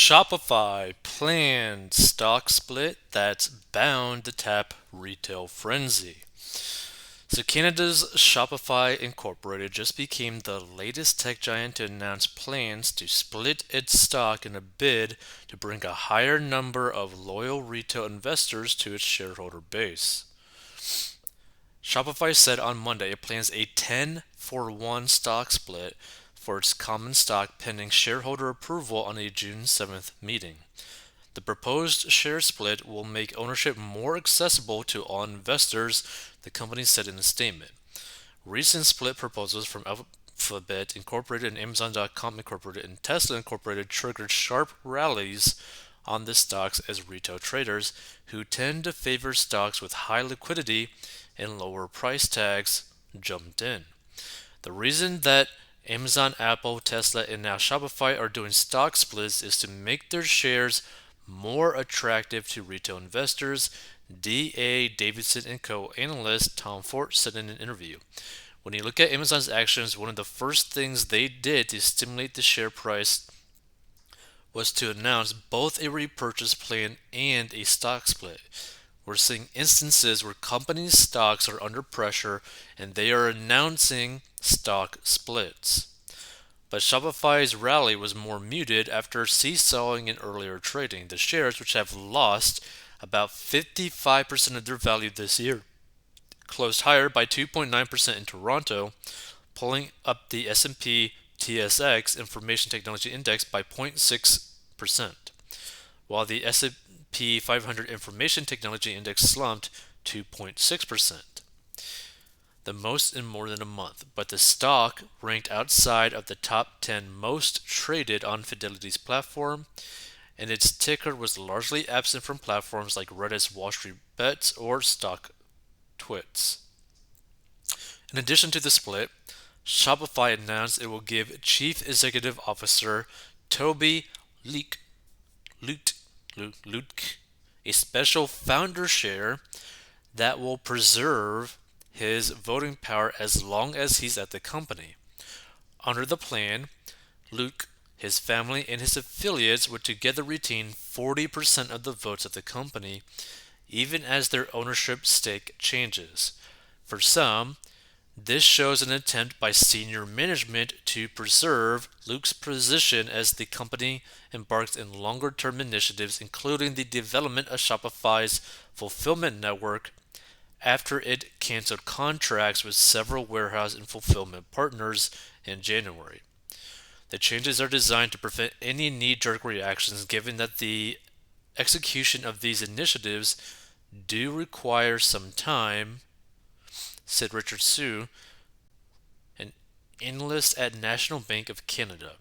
Shopify planned stock split that's bound to tap retail frenzy. So, Canada's Shopify Incorporated just became the latest tech giant to announce plans to split its stock in a bid to bring a higher number of loyal retail investors to its shareholder base. Shopify said on Monday it plans a 10-for-1 stock split for its common stock pending shareholder approval on a June 7th meeting. The proposed share split will make ownership more accessible to all investors, the company said in a statement. Recent split proposals from Alphabet Incorporated and Amazon.com Incorporated and Tesla Incorporated triggered sharp rallies on the stocks as retail traders, who tend to favor stocks with high liquidity and lower price tags, jumped in. The reason that Amazon, Apple, Tesla, and now Shopify are doing stock splits is to make their shares more attractive to retail investors, D.A. Davidson & Co. analyst Tom Fort said in an interview. When you look at Amazon's actions, one of the first things they did to stimulate the share price was to announce both a repurchase plan and a stock split. We're seeing instances where companies' stocks are under pressure and they are announcing stock splits. But Shopify's rally was more muted after seesawing in earlier trading. The shares, which have lost about 55% of their value this year, closed higher by 2.9% in Toronto, pulling up the S&P TSX Information Technology Index by 0.6%, while the S&P 500 Information Technology Index slumped 2.6%, the most in more than a month, but the stock ranked outside of the top 10 most traded on Fidelity's platform, and its ticker was largely absent from platforms like Reddit's Wall Street Bets or StockTwits. In addition to the split, Shopify announced it will give Chief Executive Officer Toby Lutke a special founder share that will preserve his voting power as long as he's at the company. Under the plan, Luke, his family, and his affiliates would together retain 40% of the votes of the company, even as their ownership stake changes. For some, this shows an attempt by senior management to preserve Luke's position as the company embarks in longer term initiatives, including the development of Shopify's fulfillment network after it canceled contracts with several warehouse and fulfillment partners in January. The changes are designed to prevent any knee jerk reactions, given that the execution of these initiatives do require some time, said Richard Sue, an analyst at National Bank of Canada.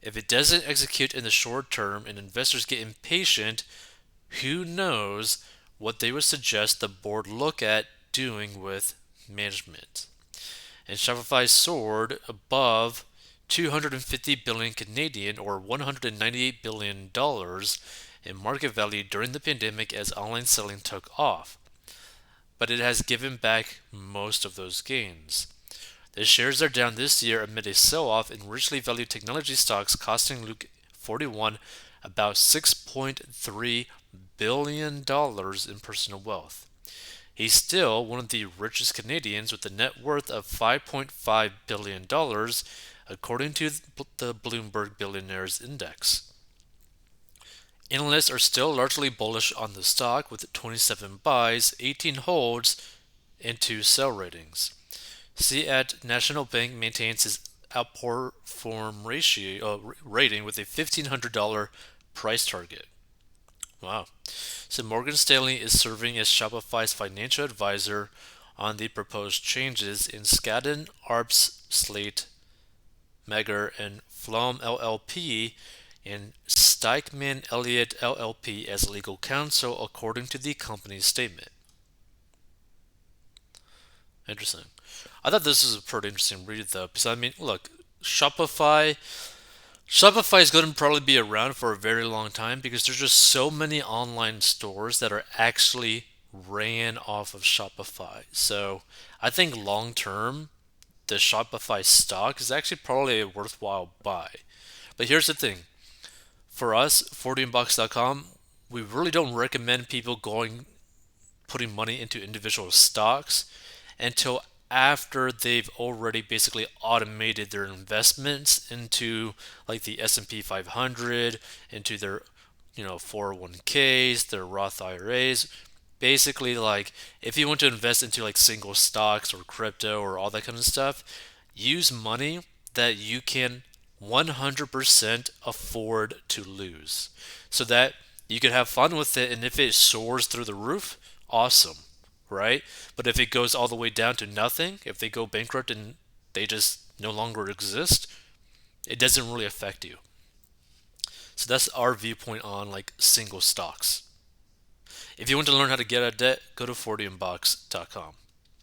If it doesn't execute in the short term and investors get impatient, who knows what they would suggest the board look at doing with management. And Shopify soared above 250 billion Canadian or 198 billion dollars in market value during the pandemic as online selling took off. But it has given back most of those gains. The shares are down this year amid a sell-off in richly valued technology stocks, costing Luke 41 about $6.3 billion in personal wealth. He's still one of the richest Canadians with a net worth of $5.5 billion, according to the Bloomberg Billionaires Index. Analysts are still largely bullish on the stock with 27 buys, 18 holds, and 2 sell ratings. at National Bank maintains its outperform rating with a $1,500 price target. Wow. So Morgan Stanley is serving as Shopify's financial advisor on the proposed changes in Skadden, Arps, Slate, Meagher, and Flom LLP, and Stikeman Elliott LLP as legal counsel, according to the company's statement. Interesting. I thought this was a pretty interesting read, though, because I mean, look, Shopify is going to probably be around for a very long time because there's just so many online stores that are actually ran off of Shopify. So I think long term, the Shopify stock is actually probably a worthwhile buy. But here's the thing. For us, 40inbox.com, we really don't recommend people putting money into individual stocks until after they've already basically automated their investments into like the S&P 500, into their 401ks, their Roth IRAs. Basically, like if you want to invest into like single stocks or crypto or all that kind of stuff, use money that you can 100% afford to lose so that you can have fun with it. And if it soars through the roof, awesome, right? But if it goes all the way down to nothing, if they go bankrupt and they just no longer exist, it doesn't really affect you. So that's our viewpoint on like single stocks. If you want to learn how to get out of debt, go to 40inbox.com.